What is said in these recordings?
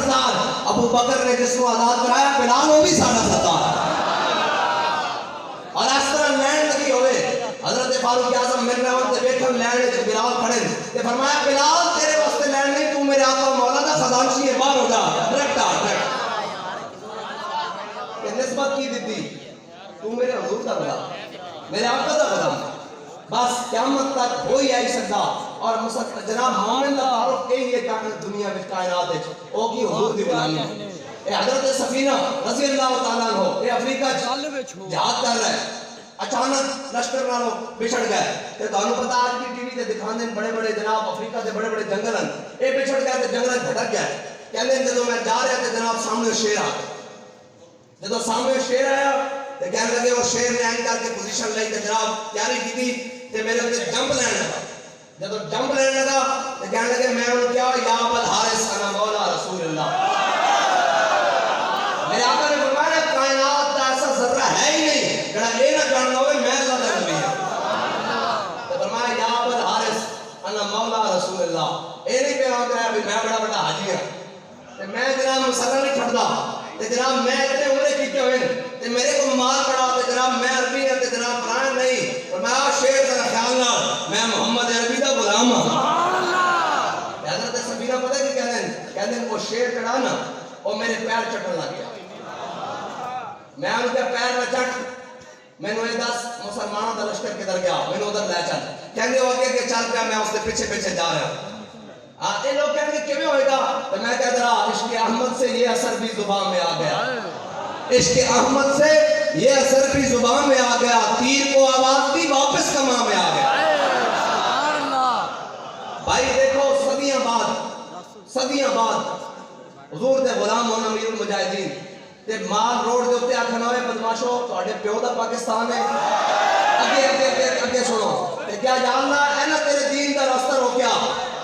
سردار ابو بکر نے جس کو آزاد کرایا بلال وہ بھی ساڈا سردار اور اس طرح لینڈ لگی ہوئے حضرت فاروق اعظم میرے نام تے بیٹھن لینڈ تے بلال کھڑے تے فرمایا بلال تیرے واسطے لینڈ نہیں تو میرے آقا مولا دا خزانچی ہے باہر ہو جا ڈائریکٹ کہ نسبت کی دیتی تو میرے حضور دا بلا میرے آقا دا غلام بس قیامت تک کوئی آئی سکتا اور جناب مومن دا تعارف کئی ہے دنیا میں کائنات ہے او کی حضور دی غلامی اے حضرت سفینہ رضی اللہ تعالیٰ عنہ اے افریقہ جہاد کر رہا ہے اچانک لشکر نالوں بچھڑ گئے تے تانوں پتہ آج کی ٹی وی تے دکھاندے بڑے بڑے جناب افریقہ دے بڑے بڑے جنگل ہیں اے بچھڑ گئے تے جنگل بھٹک گیا کہندے جدوں میں جا رہا تے جناب سامنے شیر آ گیا جدوں سامنے شیر آیا تے کہنے لگے وہ شیر نے آئیں کر کے پوزیشن لئی تے جناب تیاری کی تھی تے میرے تے جمپ لینے لگا جدوں جمپ لینے لگا تے کہنے لگے میں انہوں کیا یا ابل حارث انا مولا رسول اللہ میرے آقا نے فرمایا کائنات کا ایسا ذرہ ہے ہی نہیں جڑا یہ نہ جاننا ہوئے میں اللہ کا نبی ہوں تو فرمایا یا ابل حارث انا مولا رسول اللہ اے نہیں پہ آگا ہے میں بڑا بڑا حاجی ہوں میں جناب مسئلہ نہیں چھڑتا جناب میں اتنے عمرے کیتے ہوئے تے میرے کو مال پڑا تے جناب میں عربی ہے تے جناب فرائن نہیں اور میں شیر کا خیال نہ میں محمد عربی دا غلام ہوں حضرت سفینہ پتہ کی کہتے ہیں وہ شیر چڑھا نا وہ میرے پیر چٹن لگ گیا میں ان کے پیر نہ چٹ میں نے دس مسلمانوں دا لشکر کدھر گیا میں نے ادھر لے چل کہتے وہ آگے چل پیا میں اس کے پیچھے پیچھے جا رہا ہوں یہ لوگ کہیں گے کیوں ہوئے گا تو میں کہتا رہا عشق احمد سے یہ اثر بھی زبان میں آ گیا عشق احمد سے یہ اثر بھی زبان میں آ گیا تیر کو آواز بھی واپس کما میں آ گیا بھائی دیکھو صدیاں بعد حضور دے غلام ہونا امیر المجاہدین تے مال روڈ دے اتے آکھنا ہوئے بدماشو تواڈے پیو دا پاکستان ہے اگے سنو تے کیا جاننا ہے نا تیرے دین دا راستہ روکیا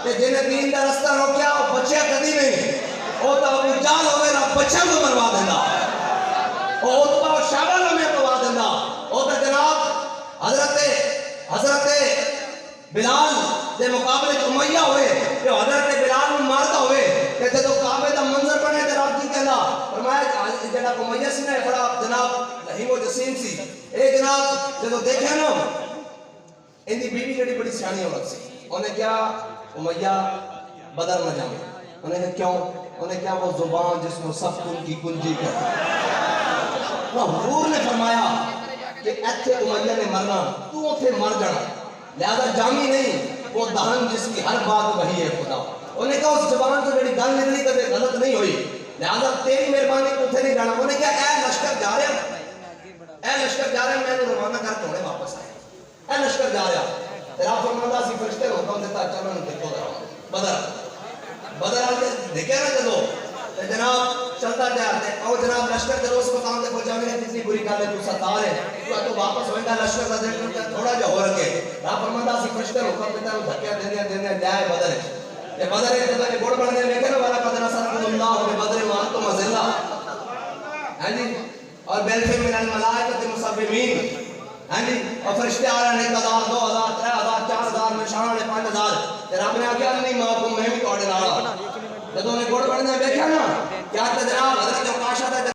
تے جنہیں دین دا راستہ روکیا وہ بچے کدی نہیں وہ تو ابو جہل ہوئے نا بچے کو مروا دینا وہ اتبا و شیبہ کو میں مروا دینا وہ تو جناب حضرت بلال دے مقابلے امیہ ہوئے کہ حضرت بلال میں مارتا ہوئے کہ تو کعبے دا منظر بنے تے رب کی کہنا فرمایا جڑا امیہ سی نے بڑا جناب رحیم و جسیم سی اے جناب جدوں دیکھا نا ان دی بیوی جڑی بڑی سیانی عورت سی انہیں کیا امیہ بدر نہ جاؤں انہیں کہا کیوں انہیں کیا وہ زبان جس میں سب کن کی کنجی کر حضور نے فرمایا کہ ایتھے امیہ نے مرنا تو اتھے مر جانا لہذا جامی نہیں وہ دہن جس کی ہر بات وہی ہے خدا انہیں کہا اس زبان سے میری گل نکلی کبھی غلط نہیں ہوئی لہذا تیری مہربانی کو اتھے نہیں جانا انہیں کہا اے لشکر جا رہے ہیں میں نے روانہ کر کے انہیں واپس آئے اے لشکر جا رہا تیرا فرماندہ سی فرشتے حکم دیتا چلو ان دیکھو بدر آگے دیکھے نا جدو جناب چلتا جاتے اور جناب لشکر جدو اس مقام دے پہنچا میں نے کتنی بری کال ہے تو ستار ہے تو واپس ہوئے گا لشکر کا دیکھ تھوڑا جا ہو رکھے رہا فرماندہ سی فرشتے حکم دیتا ہے دھکیا دینے جائے بدر ہے یہ بدر ہے جدو نے گوڑ بڑھنے میں کہنا والا قدر اثر اللہ ہوئے بدر مانتو مزلہ ہے جی اور بیلفے من الملائکت مصبمین ہاں جی اور فرشتے آ رہے ہیں 1000 2000 3000 4000 نشانہ نے 5000 تے رب نے آکھیا نہیں معاکم میں بھی تواڈے نال جدوں نے گوڑ بڑھنے ویکھیا نا کیا تے جناب حضرت عکاشہ